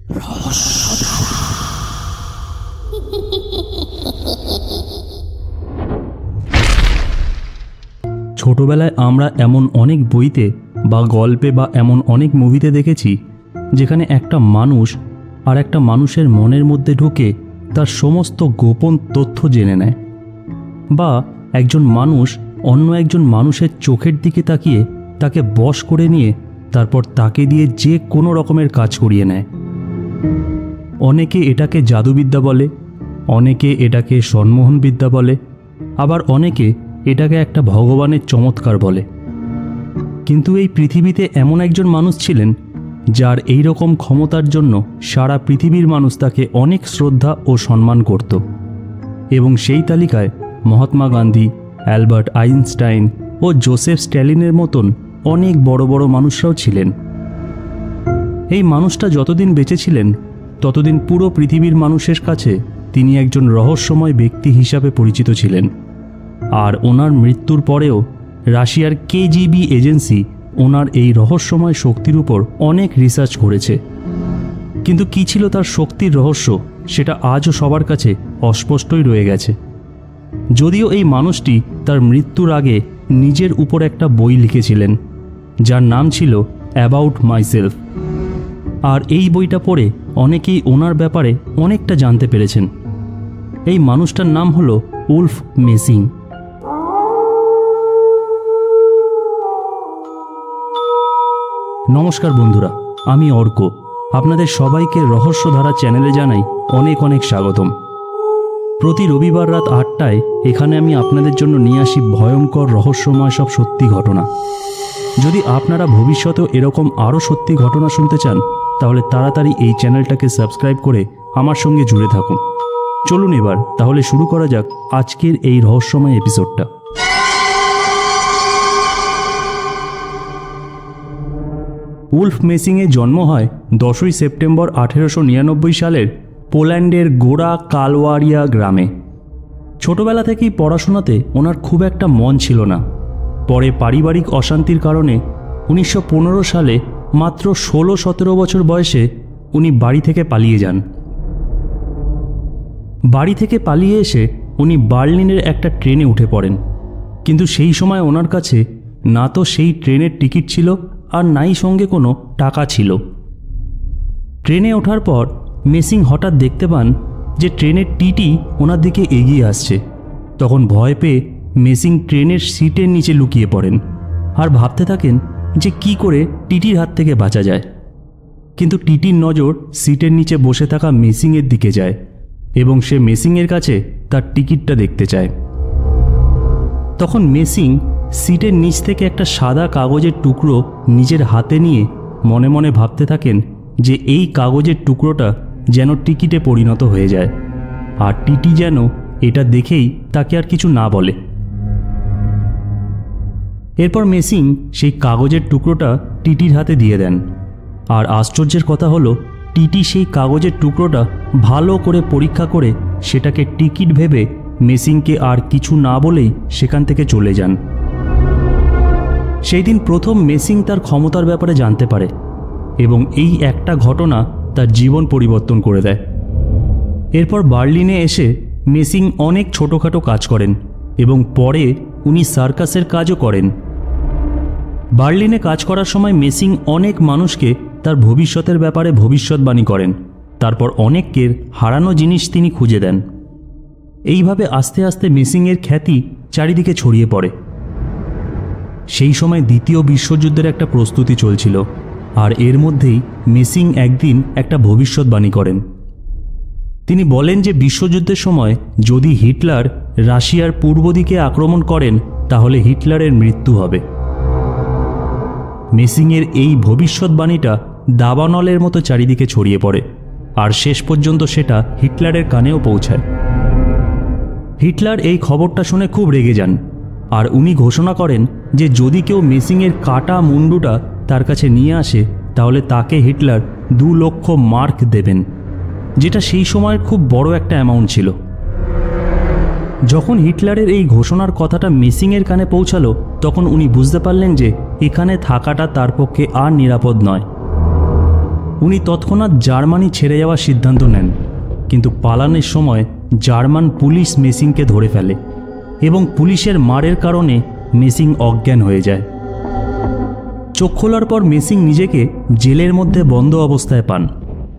ছোটবেলায় আমরা এমন অনেক বইতে বা গল্পে বা এমন অনেক মুভিতে দেখেছি যেখানে একটা মানুষ আর একটা মানুষের মনের মধ্যে ঢুকে তার সমস্ত গোপন তথ্য জেনে নেয়, বা একজন মানুষ অন্য একজন মানুষের চোখের দিকে তাকিয়ে তাকে বশ করে নিয়ে তারপর তাকে দিয়ে যে কোনো রকমের কাজ করিয়ে নেয়। অনেকে এটাকে জাদুবিদ্যা বলে, অনেকে এটাকে সম্মোহন বিদ্যা বলে, আবার অনেকে এটাকে একটা ভগবানের চমৎকার বলে। কিন্তু এই পৃথিবীতে এমন একজন মানুষ ছিলেন যার এই রকম ক্ষমতার জন্য সারা পৃথিবীর মানুষ তাকে অনেক শ্রদ্ধা ও সম্মান করত, এবং সেই তালিকায় মহাত্মা গান্ধী, অ্যালবার্ট আইনস্টাইন ও জোসেফ স্ট্যালিনের মতন অনেক বড় বড় মানুষরাও ছিলেন। এই মানুষটা যতদিন বেঁচে ছিলেন ততদিন পুরো পৃথিবীর মানুষের কাছে তিনি একজন রহস্যময় ব্যক্তি হিসাবে পরিচিত ছিলেন। আর ওনার মৃত্যুর পরেও রাশিয়ার কেজিবি এজেন্সি ওনার এই রহস্যময় শক্তির উপর অনেক রিসার্চ করেছে। কিন্তু কী ছিল তার শক্তির রহস্য সেটা আজও সবার কাছে অস্পষ্টই রয়ে গেছে। যদিও এই মানুষটি তার মৃত্যুর আগে নিজের উপর একটা বই লিখেছিলেন যার নাম ছিল অ্যাবাউট মাইসেলফ, আর এই বইটা পড়ে অনেকেই ওনার ব্যাপারে অনেকটা জানতে পেরেছেন। এই মানুষটার নাম হলো উলফ মেসিং। নমস্কার বন্ধুরা, আমি অর্ক। আপনাদের সবাইকে রহস্যধারা চ্যানেলে জানাই অনেক অনেক স্বাগতম। প্রতি রবিবার রাত 8টায় এখানে আমি আপনাদের জন্য নিয়ে আসি ভয়ঙ্কর রহস্যময় সব সত্যি ঘটনা। যদি আপনারা ভবিষ্যতেও এরকম আরও সত্যি ঘটনা শুনতে চান তাহলে তাড়াতাড়ি এই চ্যানেলটাকে সাবস্ক্রাইব করে আমার সঙ্গে জুড়ে থাকুন। চলুন এবার তাহলে শুরু করা যাক আজকের এই রহস্যময় এপিসোডটা। উলফ মেসিংয়ের জন্ম হয় 10ই সেপ্টেম্বর 1899 সালের পোল্যান্ডের গোড়া কালওয়ারিয়া গ্রামে। ছোটবেলা থেকেই পড়াশোনাতে ওনার খুব একটা মন ছিল না। পরে পারিবারিক অশান্তির কারণে 1915 সালে মাত্র 16-17 বছর বয়সে উনি বাড়ি থেকে পালিয়ে যান। বাড়ি থেকে পালিয়ে এসে উনি বার্লিনের একটা ট্রেনে উঠে পড়েন, কিন্তু সেই সময় ওনার কাছে না তো সেই ট্রেনের টিকিট ছিল আর নাই সঙ্গে কোনো টাকা ছিল। ট্রেনে ওঠার পর মেসিং হঠাৎ দেখতে পান যে ট্রেনের টিটি ওনার দিকে এগিয়ে আসছে। তখন ভয় পেয়ে মেসিং ট্রেনের সিটের নিচে লুকিয়ে পড়েন আর ভাবতে থাকেন যে কি করে টিটির হাত থেকে বাঁচা যায়। কিন্তু টিটির নজর সিটের নিচে বসে থাকা মেসিংয়ের দিকে যায় এবং সে মেসিংয়ের কাছে তার টিকিটটা দেখতে চায়। তখন মেসিং সিটের নিচ থেকে একটা সাদা কাগজের টুকরো নিজের হাতে নিয়ে মনে মনে ভাবতে থাকেন যে এই কাগজের টুকরোটা যেন টিকিটে পরিণত হয়ে যায়, আর টিটি যেন এটা দেখেই তাকে আর কিছু না বলে। এরপর মেসিং সেই কাগজের টুকরোটা টিটির হাতে দিয়ে দেন, আর আশ্চর্যের কথা হলো টিটি সেই কাগজের টুকরোটা ভালো করে পরীক্ষা করে সেটাকে টিকিট ভেবে মেসিংকে আর কিছু না বলেই সেখান থেকে চলে যান। সেই দিন প্রথম মেসিং তার ক্ষমতার ব্যাপারে জানতে পারে এবং এই একটা ঘটনা তার জীবন পরিবর্তন করে দেয়। এরপর বার্লিনে এসে মেসিং অনেক ছোটোখাটো কাজ করেন এবং পরে উনি সার্কাসের কাজও করেন। বার্লিনে কাজ করার সময় মেসিং অনেক মানুষকে তার ভবিষ্যতের ব্যাপারে ভবিষ্যৎবাণী করেন। তারপর অনেকের হারানো জিনিস তিনি খুঁজে দেন। এইভাবে আস্তে আস্তে মেসিংয়ের খ্যাতি চারিদিকে ছড়িয়ে পড়ে। সেই সময় দ্বিতীয় বিশ্বযুদ্ধের একটা প্রস্তুতি চলছিল, আর এর মধ্যেই মেসিং একদিন একটা ভবিষ্যৎবাণী করেন। তিনি বলেন যে বিশ্বযুদ্ধের সময় যদি হিটলার রাশিয়ার পূর্ব দিকে আক্রমণ করেন তাহলে হিটলারের মৃত্যু হবে। মেসিংয়ের এই ভবিষ্যৎবাণীটা দাবানলের মতো চারিদিকে ছড়িয়ে পড়ে, আর শেষ পর্যন্ত সেটা হিটলারের কানেও পৌঁছায়। হিটলার এই খবরটা শুনে খুব রেগে যান, আর উনি ঘোষণা করেন যে যদি কেউ মেসিংয়ের কাটা মুন্ডুটা তার কাছে নিয়ে আসে তাহলে তাকে হিটলার 2 লক্ষ মার্ক দেবেন, যেটা সেই সময়ের খুব বড় একটা অ্যামাউন্ট ছিল। যখন হিটলারের এই ঘোষণার কথাটা মেসিংয়ের কানে পৌঁছালো তখন উনি বুঝতে পারলেন যে এখানে থাকাটা তার পক্ষে আর নিরাপদ নয়। উনি তৎক্ষণাৎ জার্মানি ছেড়ে যাওয়ার সিদ্ধান্ত নেন, কিন্তু পালানোর সময় জার্মান পুলিশ মেসিংকে ধরে ফেলে এবং পুলিশের মারের কারণে মেসিং অজ্ঞান হয়ে যায়। চোখ খোলার পর মেসিং নিজেকে জেলের মধ্যে বন্ধ অবস্থায় পান,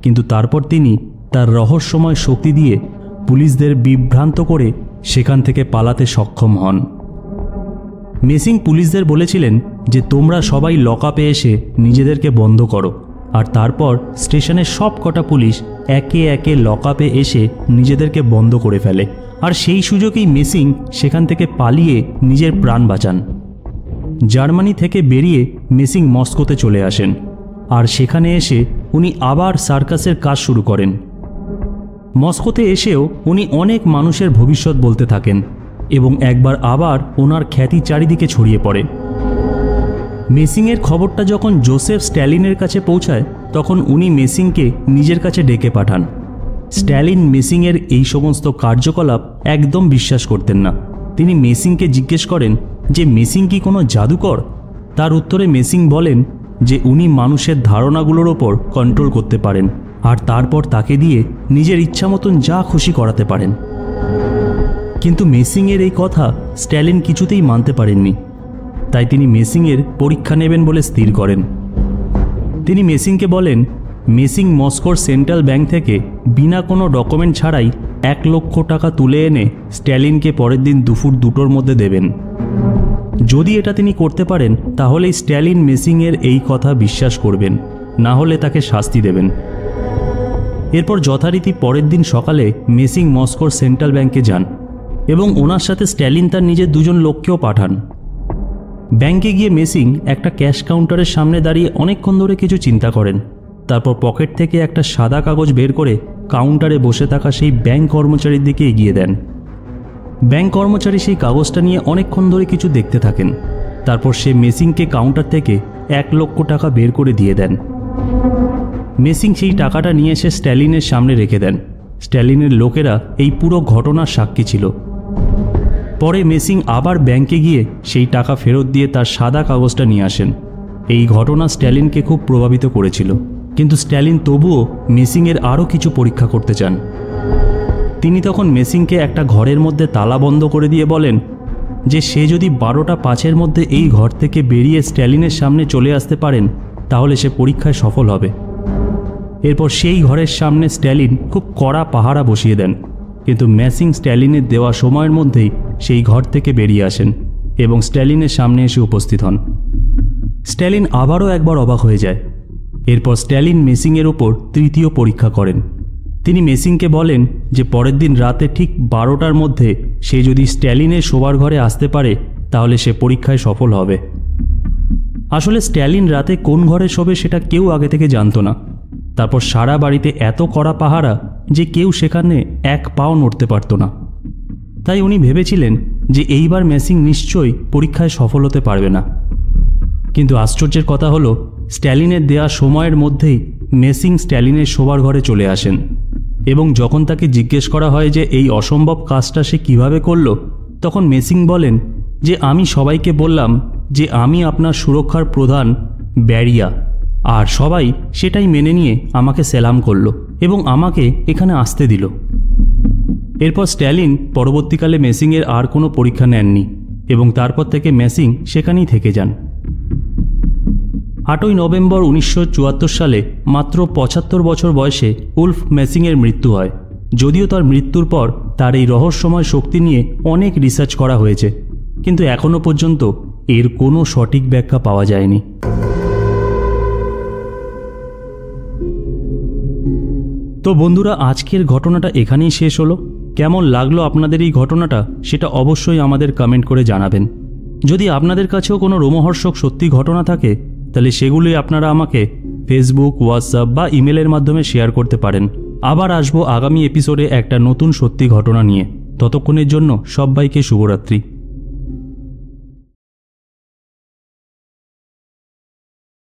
কিন্তু তারপর তিনি তার রহস্যময় শক্তি দিয়ে পুলিশদের বিভ্রান্ত করে সেখান থেকে পালাতে সক্ষম হন। মেসিং পুলিশদের বলেছিলেন যে তোমরা সবাই লকআপে এসে নিজেদেরকে বন্ধ করো, আর তারপর স্টেশনের সব কটা পুলিশ একে একে লকআপে এসে নিজেদেরকে বন্ধ করে ফেলে, আর সেই সুযোগেই মেসিং সেখান থেকে পালিয়ে নিজের প্রাণ বাঁচান। জার্মানি থেকে বেরিয়ে মেসিং মস্কোতে চলে আসেন, আর সেখানে এসে উনি আবার সার্কাসের কাজ শুরু করেন। মস্কোতে এসেও উনি অনেক মানুষের ভবিষ্যৎ বলতে থাকেন এবং একবার আবার ওনার খ্যাতি চারিদিকে ছড়িয়ে পড়ে। মেসিংয়ের খবরটা যখন জোসেফ স্ট্যালিনের কাছে পৌঁছায় তখন উনি মেসিংকে নিজের কাছে ডেকে পাঠান। স্ট্যালিন মেসিংয়ের এই সমস্ত কার্যকলাপ একদম বিশ্বাস করতেন না। তিনি মেসিংকে জিজ্ঞেস করেন যে মেসিং কি কোনো জাদুকর? তার উত্তরে মেসিং বলেন যে উনি মানুষের ধারণাগুলোর ওপর কন্ট্রোল করতে পারেন, আর তারপর তাকে দিয়ে নিজের ইচ্ছা মতন যা খুশি করাতে পারেন। কিন্তু মেসিংয়ের এই কথা স্ট্যালিন কিছুতেই মানতে পারেননি, তাই তিনি মেসিংয়ের পরীক্ষা নেবেন বলে স্থির করেন। তিনি মেসিংকে বলেন মেসিং মস্কোর সেন্ট্রাল ব্যাংক থেকে বিনা কোনো ডকুমেন্ট ছাড়াই 1 লক্ষ টাকা তুলে এনে স্ট্যালিনকে পরের দিন দুপুর 2টোর মধ্যে দেবেন। যদি এটা তিনি করতে পারেন তাহলেই স্ট্যালিন মেসিংয়ের এই কথা বিশ্বাস করবেন, না হলে তাকে শাস্তি দেবেন। এরপর যথারীতি পরের দিন সকালে মেসিং মস্কোর সেন্ট্রাল ব্যাংকে যান এবং ওনার সাথে স্ট্যালিন তার নিজের 2 জন লোককেও পাঠান। ব্যাংকে গিয়ে মেসিং একটা ক্যাশ কাউন্টারের সামনে দাঁড়িয়ে অনেকক্ষণ ধরে কিছু চিন্তা করেন। তারপর পকেট থেকে একটা সাদা কাগজ বের করে কাউন্টারে বসে থাকা সেই ব্যাংক কর্মচারীর দিকে এগিয়ে দেন। ব্যাংক কর্মচারী সেই কাগজটা নিয়ে অনেকক্ষণ ধরে কিছু দেখতে থাকেন। তারপর সে মেসিংকে কাউন্টার থেকে 1 লক্ষ টাকা বের করে দিয়ে দেন। মেসিং সেই টাকাটা নিয়ে এসে স্ট্যালিনের সামনে রেখে দেন। স্ট্যালিনের লোকেরা এই পুরো ঘটনার সাক্ষী ছিল। পরে মেসিং আবার ব্যাংকে গিয়ে সেই টাকা ফেরত দিয়ে তার সাদা কাগজটা নিয়ে আসেন। এই ঘটনা স্ট্যালিনকে খুব প্রভাবিত করেছিল, কিন্তু স্ট্যালিন তবুও মেসিংয়ের আরও কিছু পরীক্ষা করতে চান। তিনি তখন মেসিংকে একটা ঘরের মধ্যে তালা বন্ধ করে দিয়ে বলেন যে সে যদি 12টা 5-এর মধ্যে এই ঘর থেকে বেরিয়ে স্ট্যালিনের সামনে চলে আসতে পারেন তাহলে সে পরীক্ষায় সফল হবে। এরপর সেই ঘরের সামনে স্ট্যালিন খুব কড়া পাহারা বসিয়ে দেন, কিন্তু মেসিং স্ট্যালিনের দেওয়া সময়ের মধ্যেই সেই ঘর থেকে বেরিয়ে আসেন এবং স্ট্যালিনের সামনে এসে উপস্থিত হন। স্ট্যালিন আবারও একবার অবাক হয়ে যায়। এরপর স্ট্যালিন মেসিংয়ের ওপর তৃতীয় পরীক্ষা করেন। তিনি মেসিংকে বলেন যে পরের দিন রাতে ঠিক 12টার মধ্যে সে যদি স্ট্যালিনের শোবার ঘরে আসতে পারে তাহলে সে পরীক্ষায় সফল হবে। আসলে স্ট্যালিন রাতে কোন ঘরে শোবে সেটা কেউ আগে থেকে জানতো না। তারপর সারা বাড়িতে এত কড়া পাহারা যে কেউ সেখানে 1 পাও নড়তে পারত না। তাই উনি ভেবেছিলেন যে এইবার মেসিং নিশ্চয়ই পরীক্ষায় সফল হতে পারবে না। কিন্তু আশ্চর্যের কথা হলো স্ট্যালিনের দেয়া সময়ের মধ্যেই মেসিং স্ট্যালিনের শোবার ঘরে চলে আসেন এবং যখন তাকে জিজ্ঞেস করা হয় যে এই অসম্ভব কাজটা সে কিভাবে করল, তখন মেসিং বলেন যে আমি সবাইকে বললাম যে আমি আপনার সুরক্ষার প্রধান ব্যারিয়া, আর সবাই সেটাই মেনে নিয়ে আমাকে সেলাম করল এবং আমাকে এখানে আসতে দিল। এরপর স্ট্যালিন পরবর্তীকালে মেসিংয়ের আর কোনো পরীক্ষা নেননি এবং তারপর থেকে মেসিং সেখানেই থেকে যান। 8ই নভেম্বর 1974 সালে মাত্র 75 বছর বয়সে উলফ মেসিংয়ের মৃত্যু হয়। যদিও তার মৃত্যুর পর তার এই রহস্যময় শক্তি নিয়ে অনেক রিসার্চ করা হয়েছে, কিন্তু এখনও পর্যন্ত এর কোনো সঠিক ব্যাখ্যা পাওয়া যায়নি। তো বন্ধুরা, আজকের ঘটনাটা এখানেই শেষ হলো। কেমন লাগলো আপনাদের এই ঘটনাটা সেটা অবশ্যই আমাদের কমেন্ট করে জানাবেন। যদি আপনাদের কাছেও কোনো রোমহর্ষক সত্যি ঘটনা থাকে তাহলে সেগুলোই আপনারা আমাকে ফেসবুক, হোয়াটসঅ্যাপ বা ইমেলের মাধ্যমে শেয়ার করতে পারেন। আবার আসবো আগামী এপিসোডে একটা নতুন সত্যি ঘটনা নিয়ে। ততক্ষণের জন্য সবাইকে শুভরাত্রি।